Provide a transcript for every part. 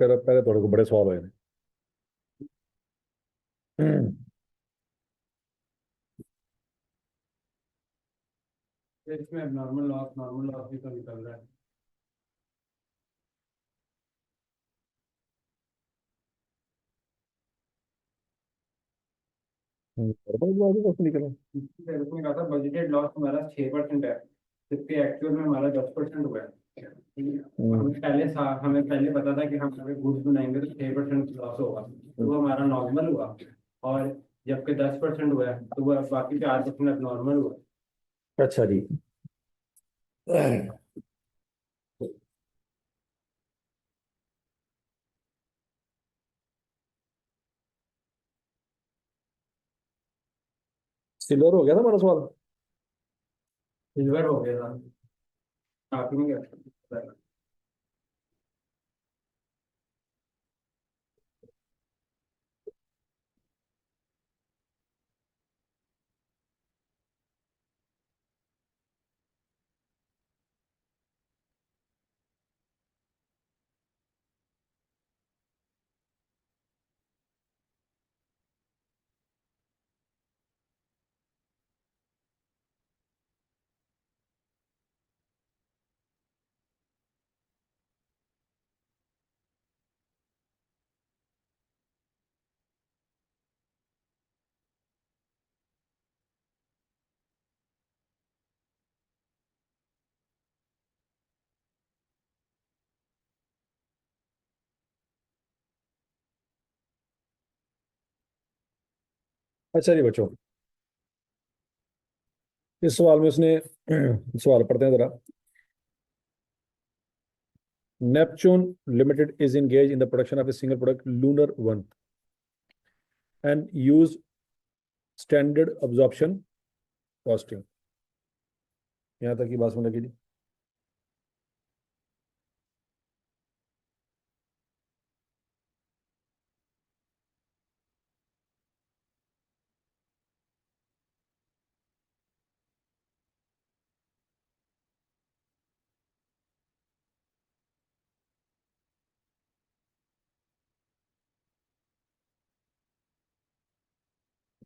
पहले पहले थोड़े को बड़े सवाल हुए हैं। इसमें नॉर्मल लॉस भी तो निकल रहा है। उसमें कहा था बजटेड लॉस हमारा 6% है, जबकि एक्चुअल में हमारा 10% हुआ है। हमें पहले पता था कि हम अगर गुड्स बनाएंगे तो 6% लॉस होगा, तो वो हमारा नॉर्मल हुआ। और जबकि 10% हुआ है तो वो बाकी 4% नॉर्मल हुआ। अच्छा जी। सिल्वर हो गया था हमारा सवाल। सिल्वर हो गया था काफी में गया। अच्छा जी बच्चों, इस सवाल में उसने सवाल पढ़ते हैं जरा। Neptune Limited is engaged in the production of a single product, Lunar 1, and use standard absorption costing. यहाँ तक की बात समझ लगी जी।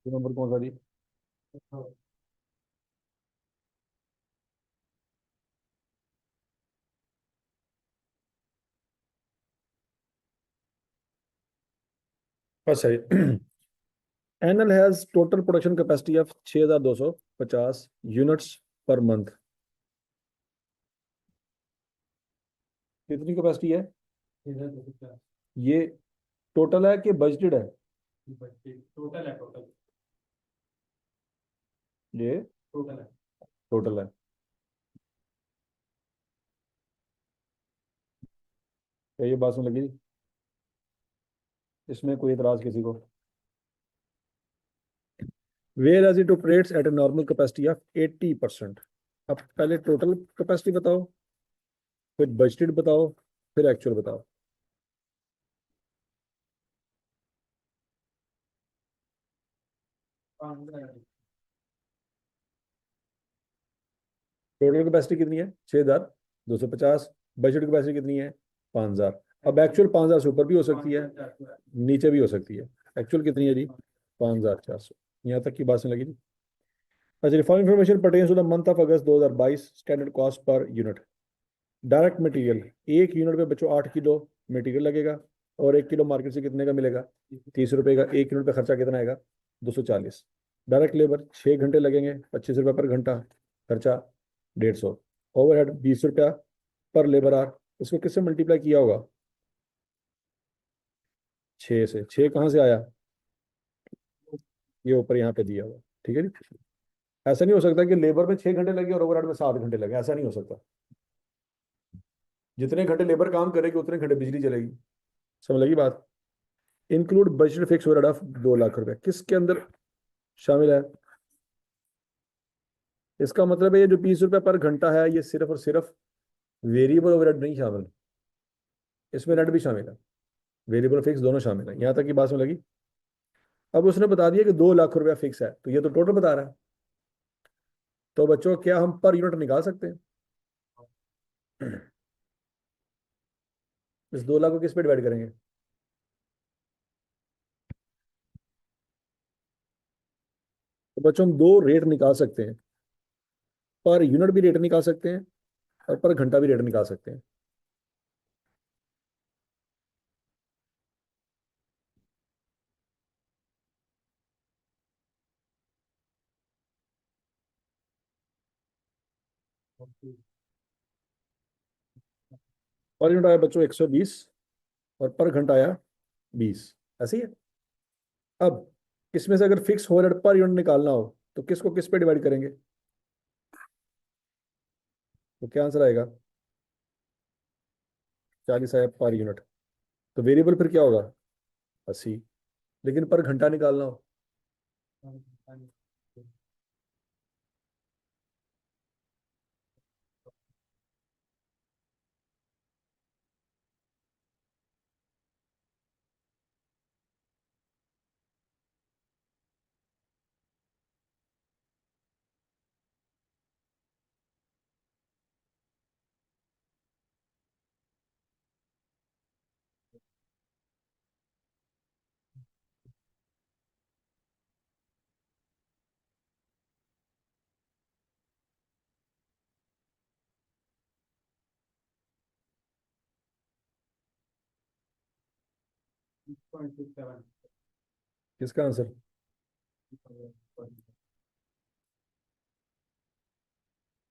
नंबर कौन सा जी? अच्छा जी। NL has total production capacity of 6250 units per month. कितनी कैपेसिटी है ये? टोटल है कि बजटेड है? टोटल है, टोटल ये टोटल है। टोटल है। क्या ये बात सुन लगी? इसमें कोई इतराज किसी को? Whereas it operates at a normal capacity of 80%। अब पहले टोटल कैपेसिटी बताओ, फिर बजटेड बताओ, फिर एक्चुअल बताओ। टोटल कैपेसिटी कितनी है? 6250। बजट कैपेसिटी कितनी है? 5000। अब एक्चुअल 5000 से ऊपर भी हो सकती है, नीचे भी हो सकती है। एक्चुअल कितनी है जी? 5400। यहाँ तक की बात सुन लगी जी। अच्छा, for information pertains to the month of August 2022, standard cost per unit. Direct material, 1 unit पे बच्चों 8 किलो मटेरियल लगेगा, और 1 किलो मार्केट से कितने का मिलेगा? 30 रुपए का। 1 यूनिट पे खर्चा कितना आएगा? 240। डायरेक्ट लेबर 6 घंटे लगेंगे, 25 रुपये पर घंटा, खर्चा 150। ओवरहेड 20 रुपया पर लेबर आर। इसको किससे मल्टीप्लाई किया होगा? 6 से। 6 कहाँ से आया? ये ऊपर यहाँ पे दिया हुआ, ठीक है जी। ऐसा नहीं हो सकता कि लेबर में 6 घंटे लगे और ओवरहेड में 7 घंटे लगे, ऐसा नहीं हो सकता। जितने घंटे लेबर काम करेगी उतने घंटे बिजली चलेगी। समझ लगी बात? Include budget fix overhead of 2 lakh रुपए किसके अंदर शामिल है? इसका मतलब है ये जो 20 रुपए पर घंटा है, ये सिर्फ और सिर्फ वेरिएबल ओवरहेड नहीं शामिल, इसमें नेट भी शामिल है, वेरिएबल फिक्स दोनों शामिल है। यहां तक की बात में लगी। अब उसने बता दिया कि 2 लाख रुपया फिक्स है, तो ये तो टोटल बता रहा है। तो बच्चों क्या हम पर यूनिट निकाल सकते हैं? इस 2 लाख को किस पे डिवाइड करेंगे? तो बच्चों हम 2 रेट निकाल सकते हैं, पर यूनिट भी रेट निकाल सकते हैं और पर घंटा भी रेट निकाल सकते हैं। पर यूनिट आया बच्चों 120 और पर घंटा आया 20, ऐसे ही है। अब इसमें से अगर फिक्स ओवरहेड पर यूनिट निकालना हो तो किसको किस पे डिवाइड करेंगे? तो क्या आंसर आएगा? 40 आया पर यूनिट। तो वेरिएबल फिर क्या होगा? 80। लेकिन पर घंटा निकालना हो? किसका आंसर?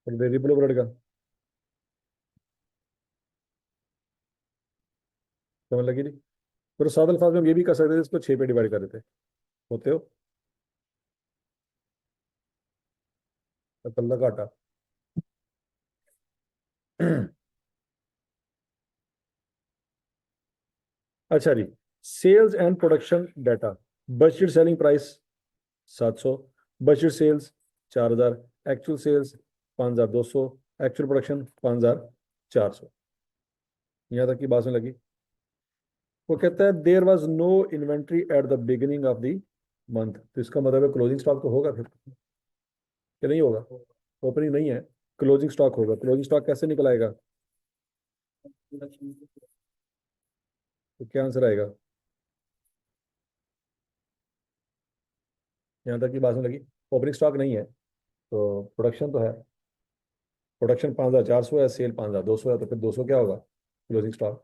और वेरिएबल ओवरहेड का समझ लगी नहीं? फिर सादल अल्फाज में हम ये भी कर सकते थे, इसको 6 पे डिवाइड कर देते। होते हो तो कल्ला घाटा। अच्छा जी, sales and production data. Budget selling price 700, budget sales 4000, actual sales 5200, actual production 5400। यहाँ तक की बात में लगी। वो कहता है there was no inventory at the beginning of the month. तो इसका मतलब है क्लोजिंग स्टॉक तो होगा फिर, कि नहीं होगा? ओपनिंग नहीं है, क्लोजिंग स्टॉक होगा। क्लोजिंग स्टॉक कैसे निकल आएगा? तो क्या आंसर आएगा? यहाँ तक की बात में लगी। ओपनिंग स्टॉक नहीं है तो प्रोडक्शन तो है। प्रोडक्शन 5400 है, सेल 5200 है, तो फिर 200 क्या होगा? Closing stock.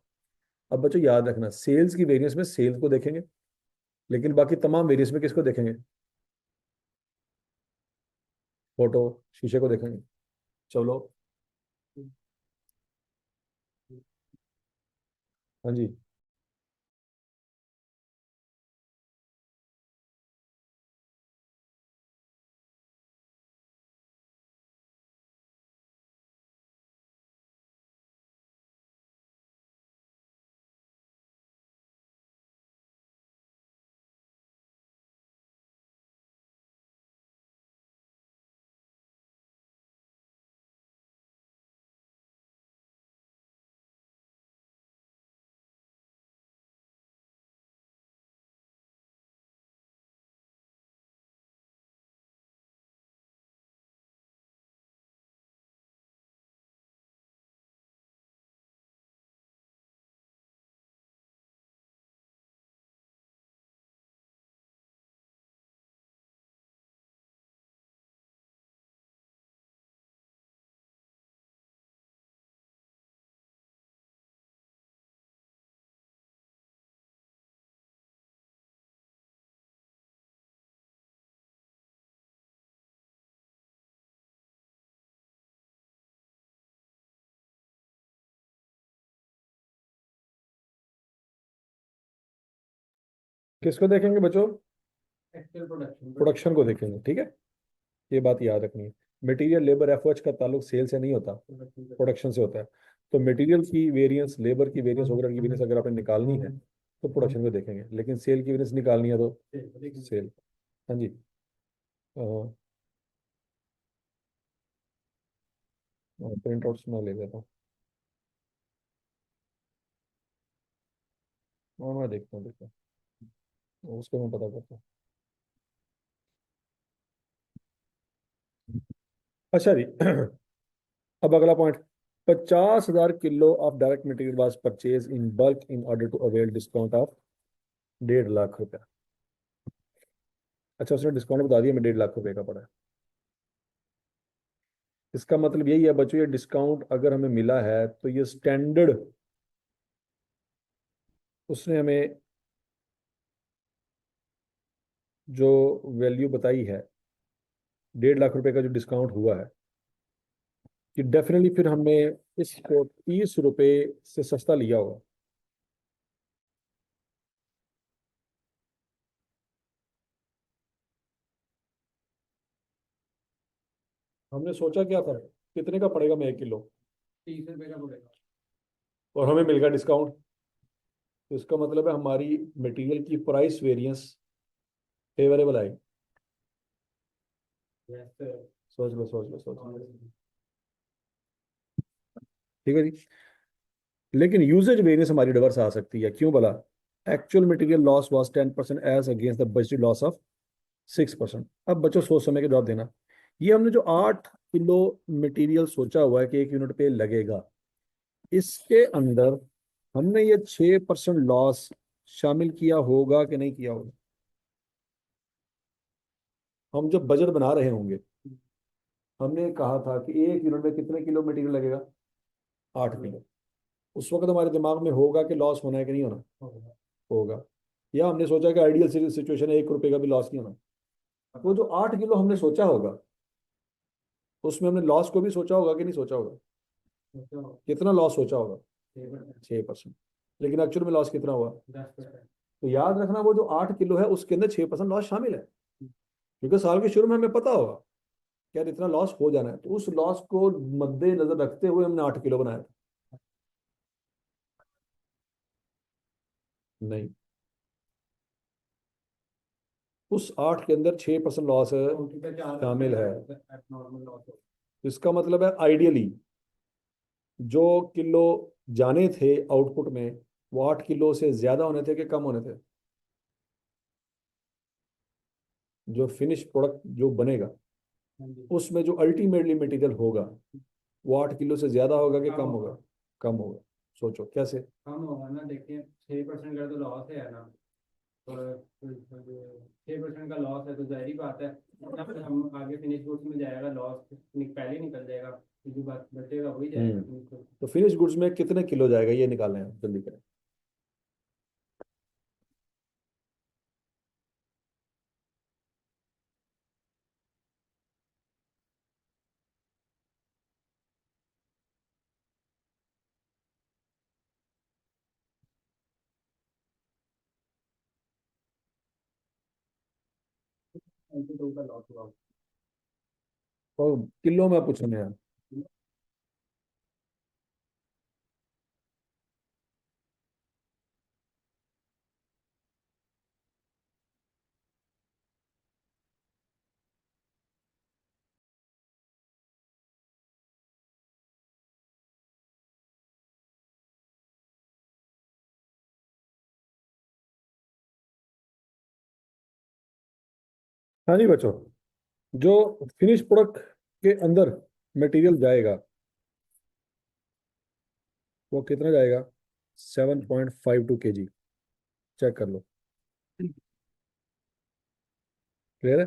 अब बच्चों याद रखना, सेल्स की वेरियंस में सेल्स को देखेंगे, लेकिन बाकी तमाम वेरियंस में किसको देखेंगे? फोटो, शीशे को देखेंगे। चलो। हाँ जी। किसको देखेंगे बच्चों? एक्चुअल प्रोडक्शन प्रोडक्शन को देखेंगे, ठीक है। ये बात याद रखनी है। मटेरियल लेबर एफओएच का ताल्लुक सेल से नहीं होता, प्रोडक्शन से होता है। तो मटेरियल की वेरिएंस, लेबर की वेरिएंस, ओवरहेड की वेरिएंस अगर आपने निकालनी है तो प्रोडक्शन को देखेंगे, लेकिन सेल की वेरिएंस निकालनी है तो सेल। हाँ जी। प्रिंट आउट्स में ले लेता हूँ और मैं देखता हूँ, देखता हूँ उसको मैं पता करता हूँ। अच्छा जी। अब अगला point, 50,000 kilo of direct material was purchase in bulk in order to avail discount of 1.5 lakh रुपया। अच्छा, उसने डिस्काउंट बता दिया, मैं 1.5 लाख रुपए का पड़ा है। इसका मतलब यही है बच्चों, ये डिस्काउंट अगर हमें मिला है तो ये स्टैंडर्ड उसने हमें जो वैल्यू बताई है 1.5 लाख रुपए का जो डिस्काउंट हुआ है, कि डेफिनेटली फिर हमने इसको 30 रुपए से सस्ता लिया होगा। हमने सोचा क्या था, कितने का पड़ेगा मैं 1 किलो, 30 रुपए का पड़ेगा। और हमें मिल गया डिस्काउंट। तो इसका मतलब है हमारी मटेरियल की प्राइस वेरिएंस फेवरेबल आई। वैसे सोच लो सोच लो सोच लो। ठीक है जी। लेकिन यूजेज वेरिएंस हमारी रिवर्स आ सकती है, क्यों भला? Actual material loss was 10% as against the budgeted loss of 6%। अब बच्चों सोच समय के जवाब देना। ये हमने जो 8 किलो मटेरियल सोचा हुआ है कि 1 यूनिट पे लगेगा, इसके अंदर हमने ये 6% लॉस शामिल किया होगा कि नहीं किया होगा? हम जब बजट बना रहे होंगे, हमने कहा था कि 1 यूनिट में कितने किलो मटेरियल लगेगा? 8 किलो। उस वक्त हमारे दिमाग में होगा कि लॉस होना है कि नहीं होना? होगा। या हमने सोचा कि आइडियल सिचुएशन है 1 रुपए का भी लॉस नहीं होना। वो जो 8 किलो हमने सोचा होगा, उसमें हमने लॉस को भी सोचा होगा कि नहीं सोचा होगा? कितना लॉस सोचा होगा? 6%। लेकिन एक्चुअल में लॉस कितना हुआ? 10%। तो याद रखना, वो जो 8 किलो है उसके अंदर 6% लॉस शामिल है, क्योंकि साल के शुरू में हमें पता होगा कि यार इतना लॉस हो जाना है। तो उस लॉस को मद्देनजर रखते हुए हमने 8 किलो बनाया था। नहीं, उस 8 के अंदर 6% लॉस है, शामिल है। Normal loss. इसका मतलब है आइडियली जो किलो जाने थे आउटपुट में, वो 8 किलो से ज्यादा होने थे कि कम होने थे? जो फिनिश प्रोडक्ट जो बनेगा उसमें जो अल्टीमेटली मटेरियल होगा, वो 8 किलो से ज्यादा होगा कि कम होगा? कम होगा। सोचो कैसे। कम होगा ना, देखिए 6% का तो लॉस है ना। तो 6% का लॉस है तो जाहिर बात है हम आगे फिनिश गुड्स में जाएगा लॉस पहले ही निकल जाएगा। जो बात बचेगा वही जाएगा फिनिश गुड्स। तो फिनिश गुड्स में कितने किलो जाएगा ये निकालना है, जल्दी करें। तो का लॉस हुआ। और किलो में पूछ रहे हैं। हाँ जी बच्चों, जो फिनिश प्रोडक्ट के अंदर मटेरियल जाएगा वो कितना जाएगा? 7.52 kg। चेक कर लो। क्लियर है?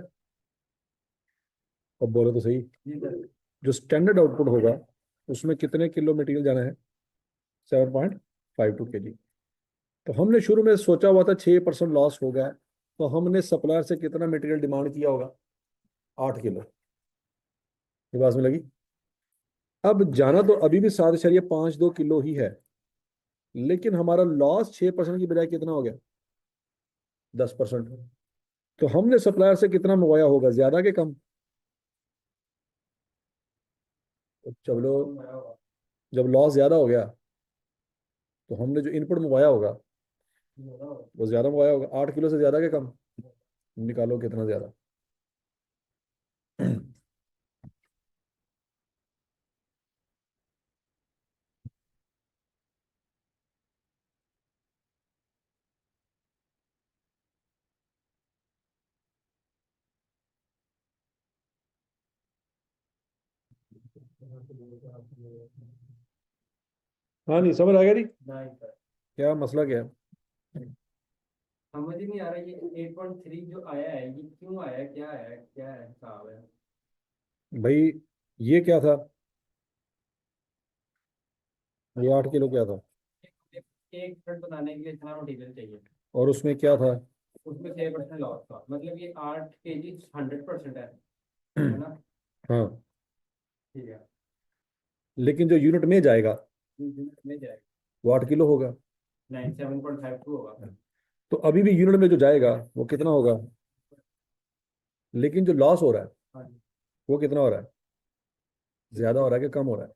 अब बोलो तो सही। जो स्टैंडर्ड आउटपुट होगा उसमें कितने किलो मटेरियल जाना है? 7.52 kg। तो हमने शुरू में सोचा हुआ था 6% लॉस होगा, तो हमने सप्लायर से कितना मटेरियल डिमांड किया होगा? 8 किलो। ये बात में लगी। अब जाना तो अभी भी 7.52 किलो ही है, लेकिन हमारा लॉस 6% की बजाय कितना हो गया? 10%। तो हमने सप्लायर से कितना मंगवाया होगा, ज्यादा के कम? तो चलो, जब लॉस ज्यादा हो गया तो हमने जो इनपुट मंगवाया होगा वो ज्यादा मंगवाया होगा। 8 किलो से ज्यादा के कम? निकालो कितना ज्यादा। हाँ नहीं समझ आ गया जी, नहीं सर, क्या मसला क्या है? समझ ही नहीं आ रहा ये 8.3 जो आया है ये क्यों आया है, क्या है हिसाब है। भाई ये क्या था, ये 8 किलो क्या था, एक प्रोडक्ट बनाने के लिए इतना मटेरियल चाहिए, और उसमें क्या था? उसमें 6% लॉस था, मतलब ये 8 kg 100% है ना। हाँ, ठीक है, लेकिन जो यूनिट में जाएगा यूनिट में जाएगा वो 8 किलो होगा। 97.52 होगा। तो अभी भी यूनिट में जो जाएगा वो कितना होगा, लेकिन जो लॉस हो रहा है हाँ जी, वो कितना हो रहा है, ज्यादा हो रहा है कि कम हो रहा है?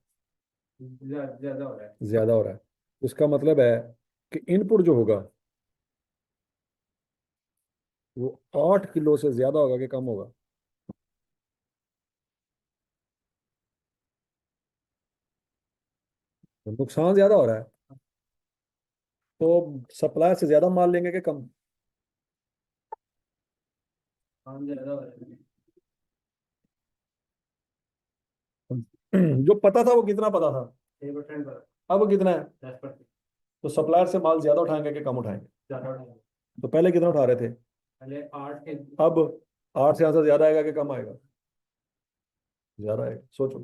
ज्यादा हो रहा है। ज्यादा हो रहा है। इसका मतलब है कि इनपुट जो होगा वो 8 किलो से ज्यादा होगा कि कम होगा? तो नुकसान ज्यादा हो रहा है, तो सप्लायर से ज्यादा माल लेंगे कि कम? काम ज्यादा हो रहा है। जो पता था वो कितना पता था, 6% पर अब वो कितना है? 10%। तो सप्लायर से माल ज्यादा उठाएंगे कि कम उठाएंगे? ज्यादा उठाएंगे। तो पहले कितना उठा रहे थे, पहले 8 के। अब 8 से आंसर ज्यादा आएगा कि कम आएगा? ज्यादा आएगा, सोचो।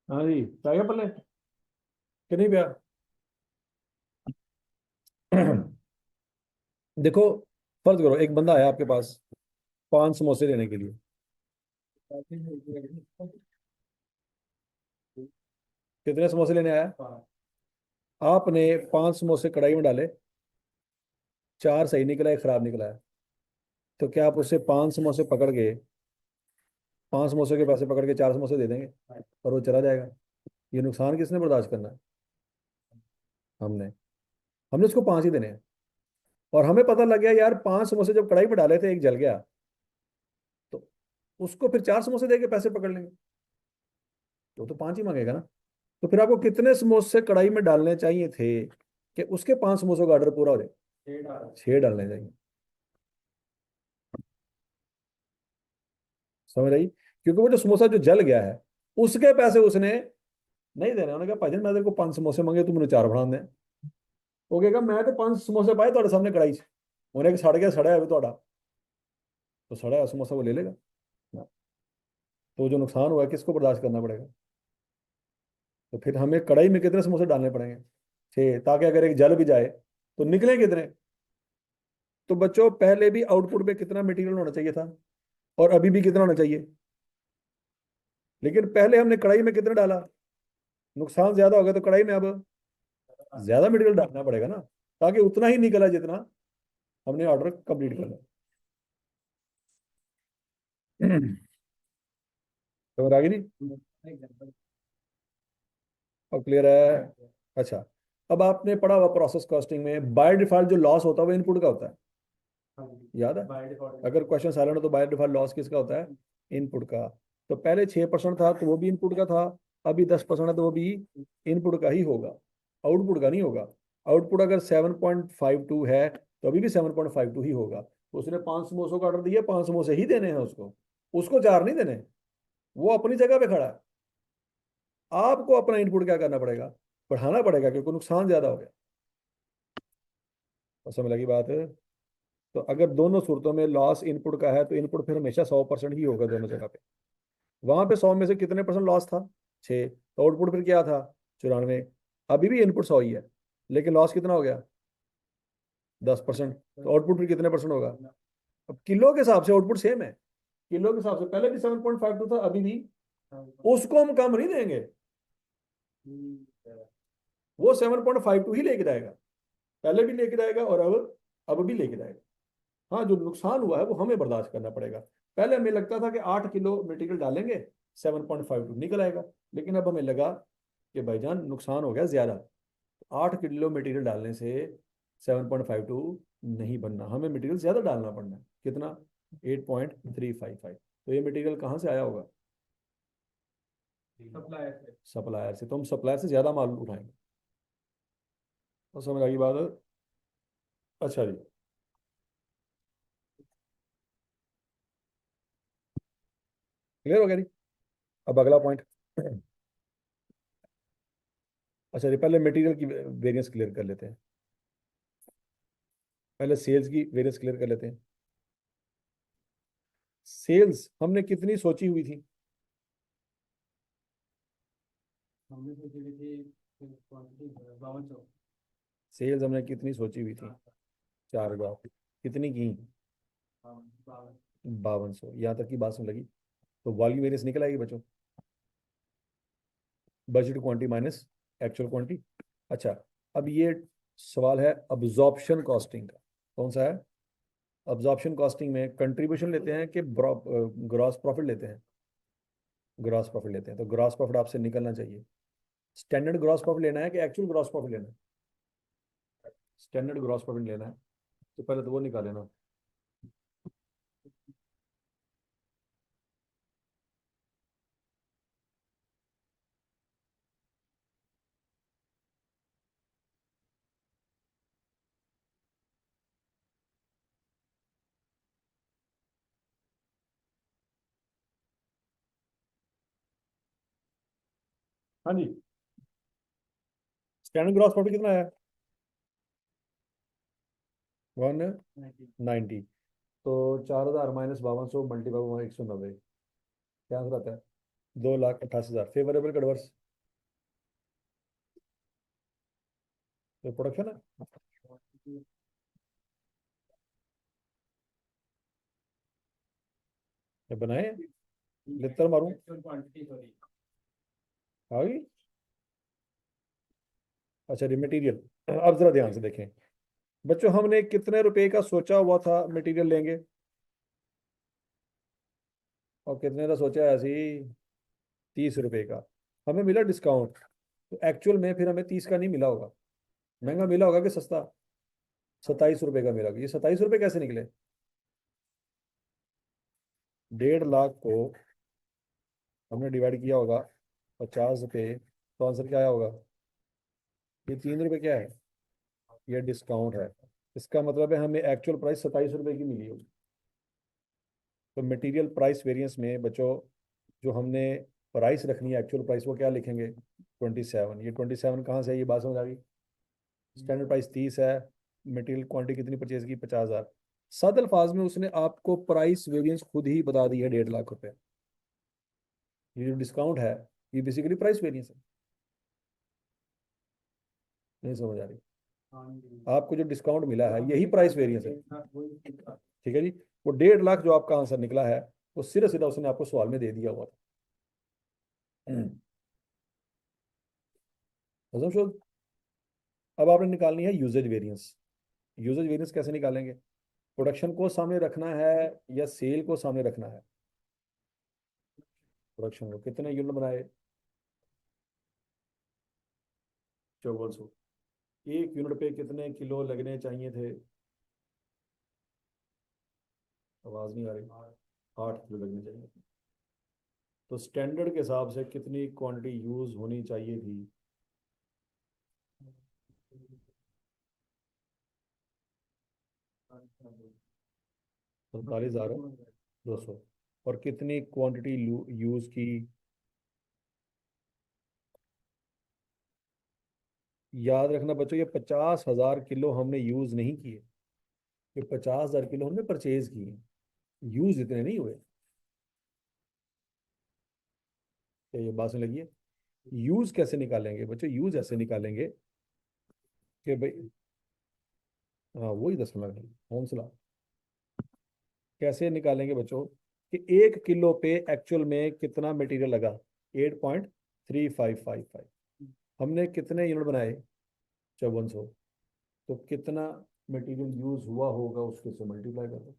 हाँ जी, आ गया पल्ले कि नहीं भैया? देखो, फर्ज करो एक बंदा आया आपके पास 5 समोसे लेने के लिए। कितने समोसे लेने आया? आपने 5 समोसे कढ़ाई में डाले, 4 सही निकला, एक खराब निकला है। तो क्या आप उससे 5 समोसे पकड़ के, 5 समोसे के पैसे पकड़ के 4 समोसे दे देंगे और वो चला जाएगा? ये नुकसान किसने बर्दाश्त करना है? हमने। हमने उसको 5 ही देने हैं। और हमें पता लग गया यार 5 समोसे जब कढ़ाई में डाले थे एक जल गया, तो उसको फिर 4 समोसे दे के पैसे पकड़ लेंगे, तो 5 ही मांगेगा ना। तो फिर आपको कितने समोसे कढ़ाई में डालने चाहिए थे कि उसके 5 समोसों का ऑर्डर पूरा हो जाए? 6 डालने चाहिए। समझ आई? क्योंकि वो जो समोसा जो जल गया है उसके पैसे उसने नहीं देने। उन्होंने कहा भाईजान मैं तेरे को 5 समोसे मांगे, तू मुझे 4 बना दे। वो कहेगा मैं तो 5 समोसे पाए ਤੁਹਾਡੇ सामने कढ़ाई च, उन्हें सड़ गया, सड़ा है अभी ਤੁਹਾਡਾ, तो सड़ा हुआ समोसा वो ले लेगा ना। तो जो नुकसान हुआ है किसको बर्दाश्त करना पड़ेगा? तो फिर हमें कढ़ाई में कितने समोसे डालने पड़ेंगे? 6, ताकि अगर एक जल भी जाए तो निकले कितने। तो बच्चों पहले भी आउटपुट में कितना मटेरियल होना चाहिए था और अभी भी कितना होना चाहिए, लेकिन पहले हमने कढ़ाई में कितना डाला, नुकसान ज्यादा हो गया, तो कढ़ाई में अब ज्यादा मटेरियल डालना पड़ेगा ना, ताकि उतना ही निकला जितना हमने ऑर्डर कंप्लीट कर लिया। तो आगे नहीं, अब क्लियर है? अच्छा, अब आपने पढ़ा हुआ प्रोसेस कॉस्टिंग में बाय डिफॉल्ट जो लॉस होता है वो इनपुट का होता है, याद है? अगर क्वेश्चन साइलेंट हो तो बाय डिफॉल्ट लॉस किसका होता है? इनपुट का। तो पहले 6% था तो वो भी इनपुट का था, अभी 10% है तो वो भी इनपुट का ही होगा, आउटपुट का नहीं होगा। आउटपुट अगर 7.52 है तो अभी भी 7.52 ही होगा। तो उसने 5 समोसों का ऑर्डर दिया, 5 समोसे ही देने हैं उसको, उसको 4 नहीं देने। वो अपनी जगह पे खड़ा है। आपको अपना इनपुट क्या करना पड़ेगा, बढ़ाना पड़ेगा, क्योंकि नुकसान ज्यादा हो गया। तो समझ लगी बात है? तो अगर दोनों सूरतों में लॉस इनपुट का है तो इनपुट फिर हमेशा 100% ही होगा दोनों जगह पे। वहां पे 100 में से कितने परसेंट लॉस था? 6, तो आउटपुट फिर क्या था? 94। अभी भी इनपुट 100 ही है, लेकिन लॉस कितना हो गया? 10%। तो आउटपुट फिर कितने परसेंट होगा? अब किलो के हिसाब से आउटपुट सेम है, किलो के हिसाब से पहले भी 7.52 था, अभी भी उसको हम कम नहीं देंगे, वो 7.52 ही लेके जाएगा, पहले भी लेके जाएगा और अब भी लेके जाएगा। हाँ, जो नुकसान हुआ है वो हमें बर्दाश्त करना पड़ेगा। पहले हमें लगता था कि 8 किलो मटेरियल डालेंगे 7.52 निकल आएगा, लेकिन अब हमें लगा कि भाईजान नुकसान हो गया ज्यादा। 8 किलो मटेरियल डालने से 7.52 नहीं बनना, हमें मटेरियल ज्यादा डालना पड़ना है। कितना? 8.355। तो ये मटेरियल कहाँ से आया होगा? सप्लायर से। सप्लायर से, तो हम सप्लायर से ज़्यादा माल उठाएंगे। तो समझ आ गई बात? अच्छा जी, क्लियर हो गया जी? अब अगला पॉइंट। अच्छा जी, पहले मटेरियल की वेरिएंस क्लियर कर लेते हैं। पहले सेल्स की वेरिएंस क्लियर कर लेते हैं। सेल्स हमने कितनी सोची हुई थी? हमने सोची हुई थी क्वांटिटी 5200। सेल्स हमने कितनी सोची हुई थी? 4,000। कितनी की? 5200। 5200। यहाँ तक की बात सुन लगी। तो वॉल्यूम वेरिएंस निकल आएगी बच्चों, budget quantity minus actual quantity. अच्छा, अब ये सवाल है अब्जॉर्प्शन कॉस्टिंग का। कौन सा है? अब्जॉर्प्शन कॉस्टिंग में कंट्रीब्यूशन लेते हैं कि ग्रॉस प्रॉफिट लेते हैं? ग्रॉस प्रॉफिट लेते हैं, तो ग्रॉस प्रॉफिट आपसे निकलना चाहिए। स्टैंडर्ड ग्रॉस प्रॉफिट लेना है कि एक्चुअल ग्रॉस प्रॉफिट लेना है? स्टैंडर्ड ग्रॉस प्रॉफिट लेना है, तो पहले तो वो निकाले ना। हाँ जी, स्टैंडर्ड ग्रॉस प्रॉफिट कितना है? 190। तो 4,000 माइनस 5200 मल्टीपाई 190, क्या आंसर आता है? 2,88,000। फेवरेबल कन्वर्स, तो प्रोडक्शन है। ये बनाए, लितर मारूं? Actual quantity sorry. आ गई। अच्छा जी, मटेरियल। अब जरा ध्यान से देखें बच्चों, हमने कितने रुपए का सोचा हुआ था मटेरियल लेंगे, और कितने का सोचा है? ऐसे ही 30 रुपए का। हमें मिला डिस्काउंट, तो एक्चुअल में फिर हमें 30 का नहीं मिला होगा, महंगा मिला होगा कि सस्ता? 27 रुपए का मिला होगा। ये 27 रुपए कैसे निकले? 1.5 लाख को हमने डिवाइड किया होगा 50 रुपए, तो आंसर क्या आया होगा? ये 3 रुपए क्या है? ये डिस्काउंट है। इसका मतलब है हमें एक्चुअल प्राइस 27 रुपए की मिली होगी। तो मटेरियल प्राइस वेरिएंस में बच्चों, जो हमने प्राइस रखनी है एक्चुअल प्राइस, वो क्या लिखेंगे? 27। ये 27 कहाँ से है? ये बात समझ आ गई? स्टैंडर्ड प्राइस 30 है, मटेरियल क्वांटिटी कितनी परचेज की? 50,000। सात अल्फाज में उसने आपको प्राइस वेरिएंस खुद ही बता दी है, 1.5 लाख रुपए। ये जो डिस्काउंट है, ये बेसिकली प्राइस वेरिएंस है। नहीं समझ आ रही? हाँ जी। आपको जो डिस्काउंट मिला है यही प्राइस वेरिएंस है। वही। ठीक है जी। वो 1.5 लाख जो आपका आंसर निकला है, वो सीधा सीधा उसने आपको सवाल में दे दिया हुआ था। हजम शुद्ध। अब आपने निकालनी है यूजेज वेरिएंस। यूजेज वेरिएंस कैसे निकालेंगे? प्रोडक्शन को सामने रखना है या सेल को सामने रखना है? प्रोडक्शन को। कितने यूनिट बनाए? 5400। एक यूनिट पे कितने किलो लगने चाहिए थे? आवाज नहीं आ रही। 8 किलो लगने चाहिए थे। तो स्टैंडर्ड के हिसाब से कितनी क्वांटिटी यूज होनी चाहिए थी? 47,200। और कितनी क्वांटिटी यूज की? याद रखना बच्चों, ये 50,000 किलो हमने यूज नहीं किए, ये 50,000 किलो हमने परचेज किए, यूज इतने नहीं हुए। तो ये बात सुन लगी है। यूज कैसे निकालेंगे बच्चों? यूज ऐसे निकालेंगे कि भाई, हाँ वही 10 मिनट हौसला। कैसे निकालेंगे बच्चों कि 1 किलो पे एक्चुअल में कितना मटेरियल लगा? 8.3555। हमने कितने यूनिट बनाए? 5400। तो कितना मटेरियल यूज हुआ होगा उसके से मल्टीप्लाई कर दो।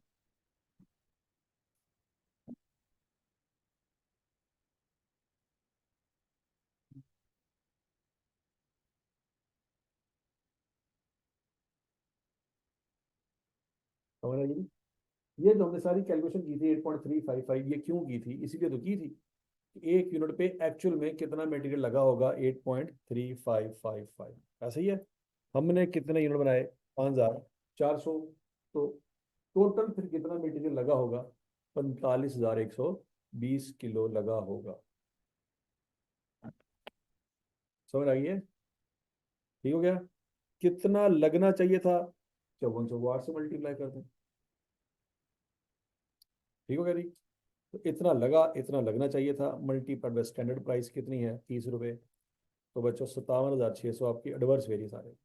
समझ आएगी? ये जो हमने सारी कैलकुलेशन की थी 8.355, ये क्यों की थी? इसीलिए तो की थी एक यूनिट पे एक्चुअल में कितना मटेरियल लगा होगा, 8.3555, ऐसा ही है। हमने कितने यूनिट बनाए, 5,400। तो टोटल फिर कितना मटेरियल लगा होगा, 45,120 किलो लगा होगा। समझ आ गई है? ठीक हो गया? कितना लगना चाहिए था, 5408 से मल्टीप्लाई कर दें। ठीक हो गया जी? तो इतना लगा, इतना लगना चाहिए था, मल्टीप्लाइड बाय स्टैंडर्ड प्राइस कितनी है, 30 रुपये। तो बच्चों 57,600 आपकी एडवर्स वेरिएंस आ रही।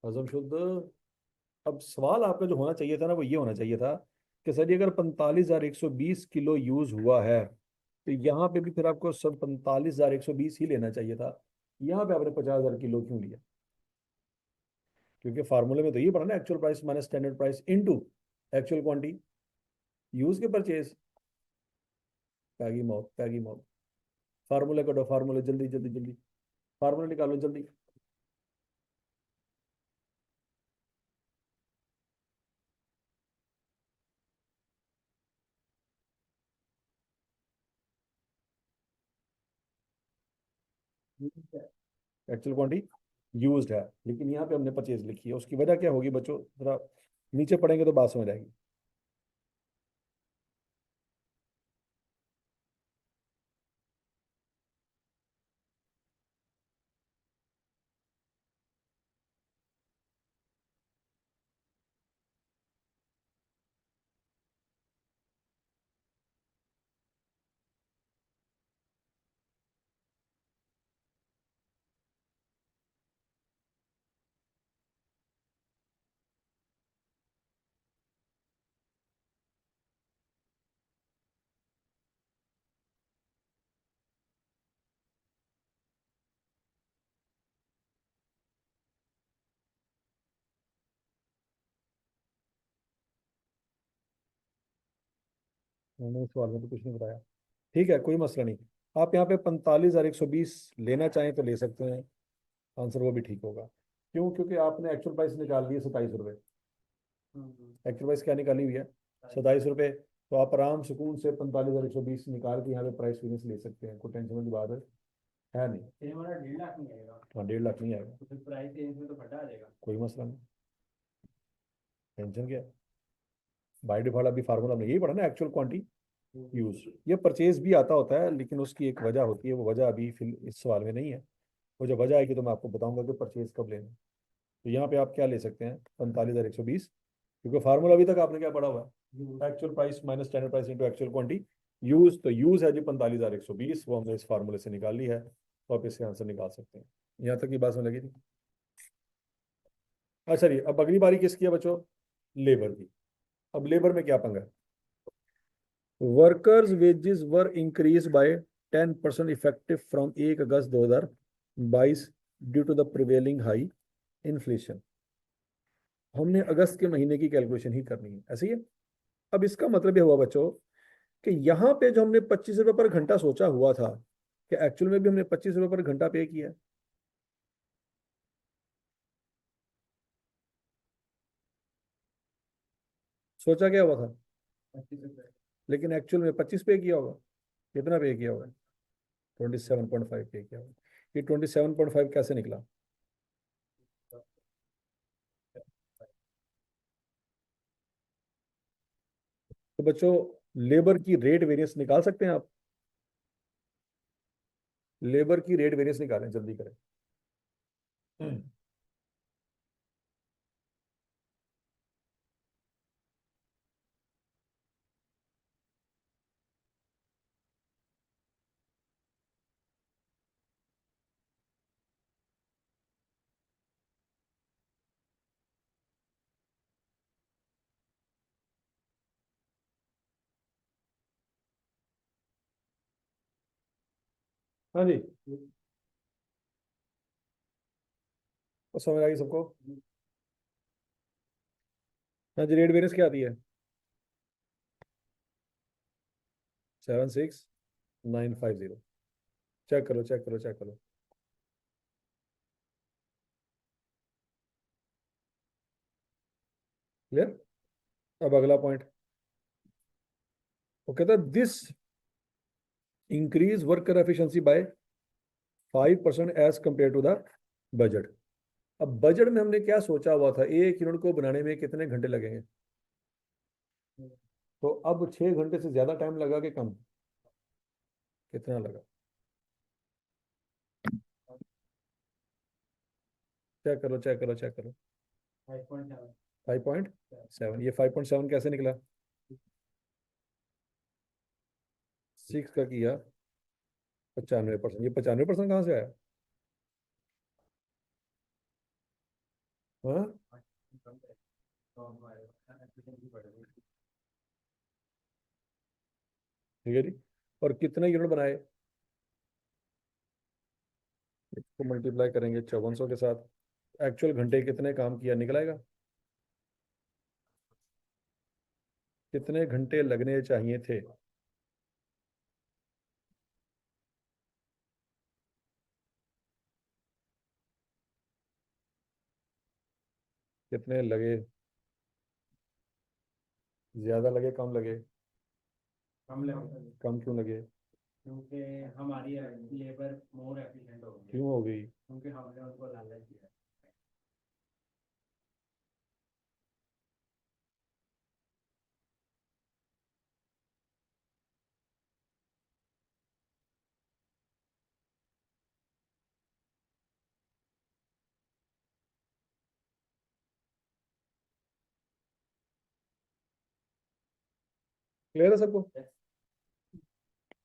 हजम शुद्ध। अब सवाल आपका जो होना चाहिए था ना, वो ये होना चाहिए था कि सर जी अगर 45,120 किलो यूज हुआ है, तो यहाँ पे भी फिर आपको सब 45,120 ही लेना चाहिए था। यहाँ पे आपने 50,000 किलो क्यों लिया? क्योंकि फार्मूले में तो ये पढ़ा ना, actual price minus standard price into actual quantity use के परचेज। पैगी मौत, पैगी मौत। फार्मूले कटो, फार्मूले जल्दी जल्दी जल्दी, फार्मूला निकालो जल्दी। एक्चुअल क्वांटिटी यूज्ड है, लेकिन यहाँ पे हमने परचेज लिखी है, उसकी वजह क्या होगी बच्चों, जरा नीचे पढ़ेंगे तो बात समझ आएगी। उन्होंने इस सवाल में तो कुछ नहीं बताया। ठीक है, कोई मसला नहीं। आप यहाँ पे 45,120 लेना चाहें तो ले सकते हैं, आंसर वो भी ठीक होगा। क्यों? क्योंकि आपने एक्चुअल प्राइस निकाल ली है 27 रुपये। एक्चुअल प्राइस क्या निकाली हुई है, 27 रुपये। तो आप आराम सुकून से 45,120 निकाल के यहाँ पे प्राइस फिनिश ले सकते हैं, कोई टेंशन की बात है नहीं। ये हमारा 1.5 लाख नहीं आएगा, हाँ 1.5 लाख नहीं आएगा, तो फिर प्राइस रेंज में तो घटा आ जाएगा। कोई मसला नहीं, टेंशन क्या है। बाय डिफॉल्ट अभी फार्मूला में यही पढ़ा ना, एक्चुअल क्वांटिटी यूज। ये परचेज भी आता होता है, लेकिन उसकी एक वजह होती है, वो वजह अभी फिल इस सवाल में नहीं है। वो जब वजह आएगी तो मैं आपको बताऊंगा कि परचेज कब लेना है। तो यहाँ पे आप क्या ले सकते हैं, 45,120, क्योंकि फार्मूला अभी तक आपने क्या पढ़ा हुआ है, actual price minus standard price into actual quantity use. तो यूज है जी 45,120, वो हमने इस फार्मूले से निकाल ली है, तो आप इससे आंसर निकाल सकते हैं। यहाँ तक की बात समझ लगी थी? अच्छा जी, अब अगली बारी किसकी है बच्चों, लेबर की। अब लेबर में क्या पंगा है, workers wages were increase by 10% effective from 1 August 2022 due to the prevailing high inflation. हमने अगस्त के महीने की कैलकुलेशन ही करनी है, ऐसे ही है। अब इसका मतलब यह हुआ बच्चों कि यहाँ पे जो हमने 25 रुपये पर घंटा सोचा हुआ था, कि एक्चुअल में भी हमने 25 रुपये पर घंटा पे किया है। सोचा क्या हुआ था, 25 रुपये। लेकिन एक्चुअल में 25 पे किया होगा। कितना पे किया होगा, 27.5 पे किया होगा। ये 27.5 कैसे निकला? तो बच्चों लेबर की रेट वेरिएंस निकाल सकते हैं आप, लेबर की रेट वेरिएंस निकालें, जल्दी करें। हाँ जी, तो समझ आ गई सबको? हाँ जी, रेट वेरिएंस क्या आती है, 76,950। चेक करो चेक करो चेक करो। क्लियर? अब अगला पॉइंट, वो कहता है this increase worker efficiency by 5% as compare to the budget. अब बजट में हमने क्या सोचा हुआ था, एक यूनिट को बनाने में कितने घंटे लगेंगे, तो अब 6 घंटे से ज्यादा टाइम लगा कि कम, कितना लगा, चेक करो चेक करो चेक करो। 5.7। 5.7, ये 5.7 कैसे निकला, 6 का किया 95%, ये 95% कहाँ से आया, हाँ ठीक है जी। और कितने यूनिट बनाए, इसको मल्टीप्लाई करेंगे 5400 के साथ, एक्चुअल घंटे कितने काम किया निकलाएगा, कितने घंटे लगने चाहिए थे, कितने लगे, ज्यादा लगे कम लगे, कम लगे। कम क्यों लगे, क्योंकि हमारी लेबर मोर एफिशिएंट हो गई, क्यों हो गई, क्योंकि हमने उनको लालच दिया। क्लियर है सबको।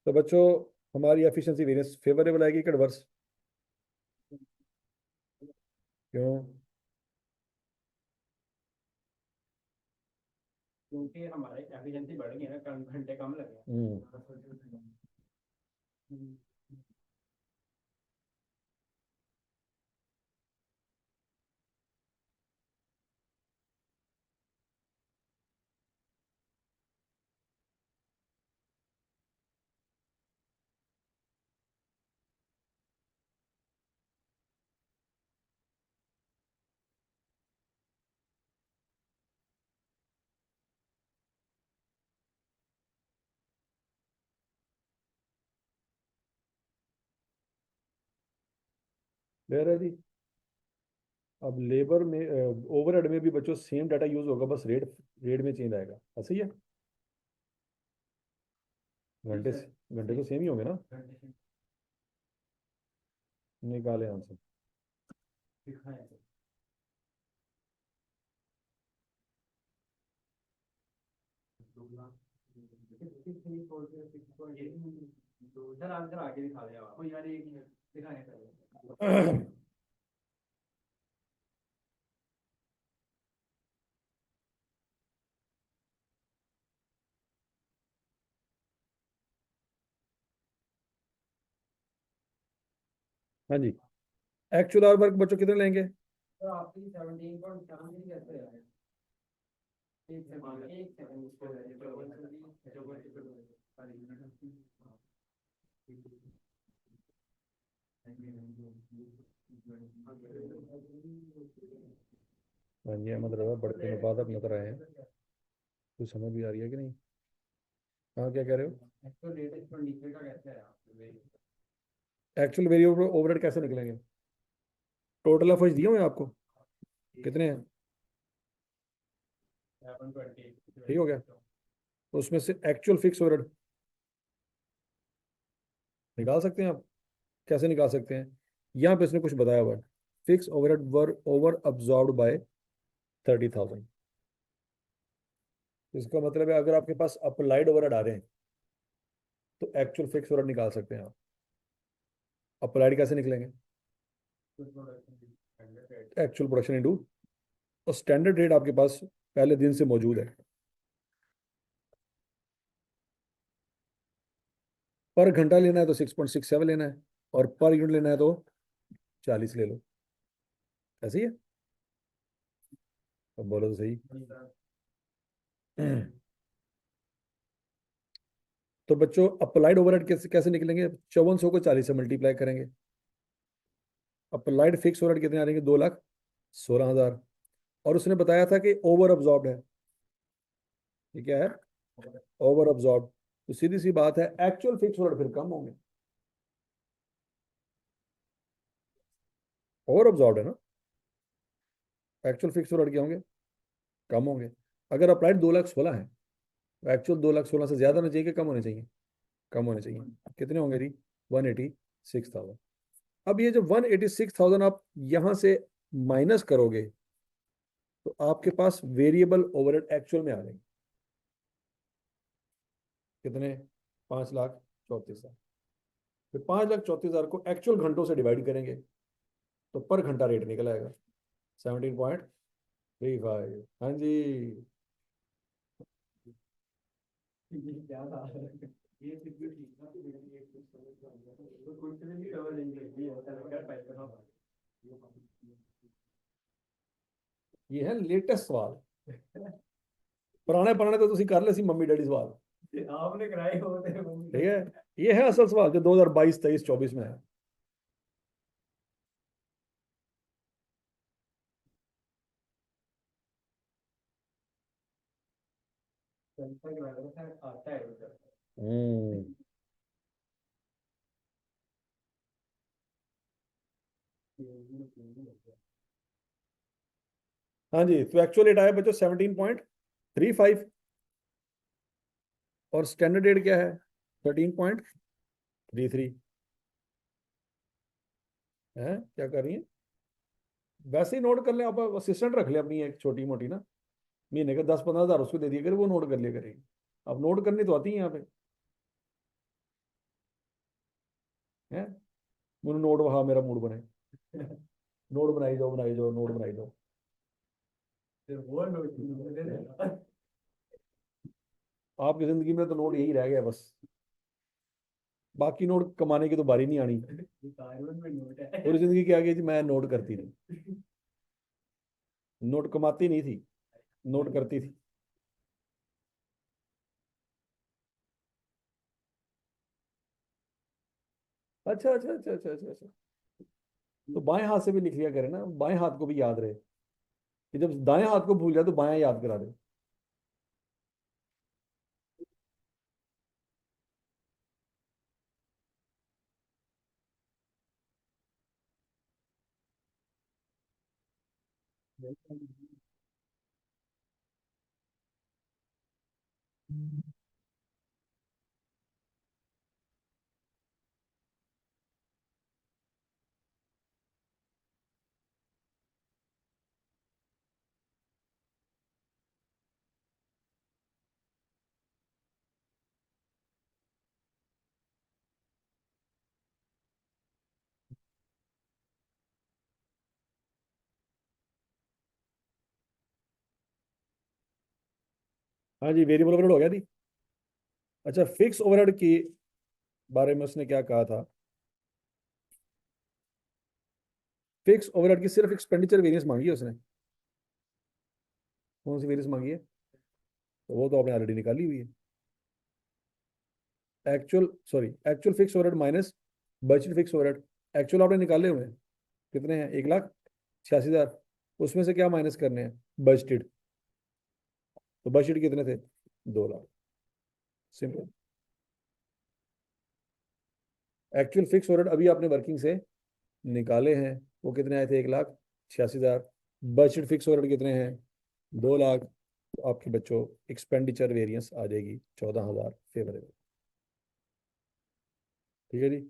तो बच्चों हमारी एफिशिएंसी वेरिएंस फेवरेबल आएगी कि एडवर्स, क्यों, क्योंकि हमारे एफिशिएंसी बढ़ गई है ना, कम घंटे कम लगे। क्लियर है जी। अब लेबर में ओवरहेड में भी बच्चों सेम डाटा यूज होगा, बस रेट रेट में चेंज आएगा, ऐसा ही है, घंटे घंटे तो सेम ही होंगे ना, निकाले आंसर। सर आंसर आगे दिखा दे आप, यार एक मिनट दिखाने पड़ेगा। हाँ जी, एक्चुअल आवर वर्क बच्चों कितने लेंगे, तो आपकी 17.7 कैसे है? एक सेकंड, एक सेकंड हाँ जी अहमद रजा बड़े दिनों बाद अब नजर आए हैं, कुछ समझ भी आ रही है कि नहीं, हाँ क्या कह रहे हो, एक्चुअल रेट एक्सपेंडिचर का कैसे है आपके? एक्चुअल वेरिएबल ओवरहेड कैसे निकलेंगे, टोटल ऑफ दिए हुए हैं आपको, कितने हैं, 720 ठीक हो गया, तो उसमें से एक्चुअल फिक्स ओवरहेड निकाल सकते हैं आप, कैसे निकाल सकते हैं, यहाँ पे इसने कुछ बताया हुआ है, fix overhead were over absorbed by 30,000, इसका मतलब है अगर आपके पास अप्लाइड ओवरहेड आ रहे हैं तो एक्चुअल फिक्स ओवरहेड निकाल सकते हैं आप, अप्लाइड कैसे निकलेंगे, एक्चुअल प्रोडक्शन इंटू, और स्टैंडर्ड रेट आपके पास पहले दिन से मौजूद है, पर घंटा लेना है तो 6.67 लेना है, और पर यूनिट लेना है तो 40 ले लो, ऐसे ही है, अब बोलो तो सही। तो बच्चों अप्लाइड ओवरहेड कैसे कैसे निकलेंगे, 5400 को 40 से मल्टीप्लाई करेंगे, अप्लाइड फिक्स ओवरहेड कितने आ रहेंगे, 2,16,000, और उसने बताया था कि ओवर अब्जॉर्ब्ड है, ये क्या है, ओवर अब्जॉर्ब, तो सीधी सी बात है एक्चुअल फिक्स ओवरहेड फिर कम होंगे, और ऑब्जॉर्व है ना, एक्चुअल फिक्स ओवरहेड क्या होंगे, कम होंगे। अगर अप्लाइड 2,16,000 है तो एक्चुअल 2,16,000 से ज्यादा होने चाहिए कि कम होने चाहिए, कम होने चाहिए। कितने होंगे जी, 186,000। अब ये जो 186,000 आप यहां से माइनस करोगे तो आपके पास वेरिएबल ओवरहेड एक्चुअल में आ जाएंगे कितने, 5,34,000। फिर 5,34,000 को एक्चुअल घंटों से डिवाइड करेंगे तो पर घंटा रेट निकल आएगा 17.35। हाँ जी। ये क्या था? ये फिर भी ठीक था, तो कुछ नहीं कवर लेंगे, ये होता है कर पाएगा ना। ये है लेटेस्ट सवाल, पुराने पुराने तो तुम कर ले सी मम्मी डैडी सवाल। आपने कराए होते हैं ठीक है, ये है असल सवाल जो 2022 23 24 में है। जनता के बारे में आता है उधर। हम्म। हाँ जी, तो एक्चुअल रेट आया बच्चों 17.35 और स्टैंडर्ड रेट क्या है 13.33 है। क्या कर रही है, वैसे ही नोट कर ले आप, असिस्टेंट रख ले अपनी एक छोटी मोटी ना, महीने के 10-15 हज़ार उसको दे दिया करे, वो नोट कर लिया करेगी। अब नोट करनी तो आती है यहाँ पे है। मुझे नोट वहा मेरा मूड बने, नोट बनाई जाओ नोट बनाई जाओ। फिर वो लोग दे देगा। आपकी जिंदगी में तो नोट यही रह गया बस, बाकी नोट कमाने की तो बारी नहीं आनी। कार्बन में नोट है। पूरी जिंदगी क्या गई जी, मैं नोट करती रही, नोट कमाती नहीं थी, नोट करती थी। अच्छा अच्छा अच्छा अच्छा अच्छा अच्छा। तो बाएं हाथ से भी लिख लिया करे ना, बाएं हाथ को भी याद रहे, कि जब दाएं हाथ को भूल जाए तो बायां याद करा दे। हाँ जी, वेरिएबल ओवरहेड हो गया जी। अच्छा, फिक्स ओवरहेड के बारे में उसने क्या कहा था, फिक्स ओवरहेड की सिर्फ एक्सपेंडिचर वेरिएंस मांगी है उसने। कौन सी वेरिएंस मांगी है, तो वो तो आपने ऑलरेडी निकाली हुई है। Actual sorry actual fix overhead minus budget fix overhead, actual आपने निकाले हुए हैं, कितने हैं, 1,86,000। उसमें से क्या माइनस करने हैं, बजटेड, तो बजट कितने थे, 2 lakh. Simple. Actual fix overhead अभी आपने वर्किंग से निकाले हैं, वो कितने आए थे, 1,86,000। बजट फिक्स ओवरहेड कितने हैं, 2 लाख। तो आपके बच्चों एक्सपेंडिचर वेरिएंस आ जाएगी 14,000 फेवरेबल। ठीक है जी,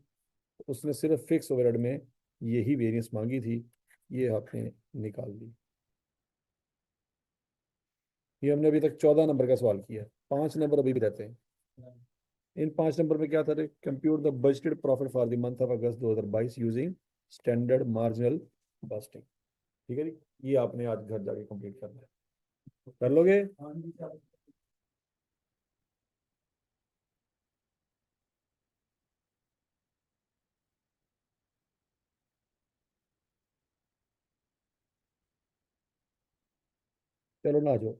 उसने सिर्फ फिक्स ओवरहेड में यही वेरिएंस मांगी थी, ये आपने निकाल दी। ये हमने अभी तक 14 नंबर का सवाल किया, 5 नंबर अभी भी रहते हैं। इन 5 नंबर में क्या था, compute the budgeted profit for the month of August 2022 using standard marginal costing. ठीक है जी, ये आपने आज घर जाके कंप्लीट करना है, कर लोगे। चलो ना, आ जाओ।